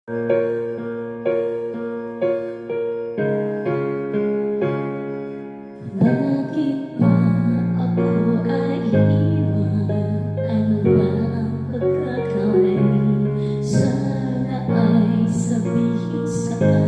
Bakit ba ako ay iwan? Ano ba ang pagkakamali? Sana ay sabihin sa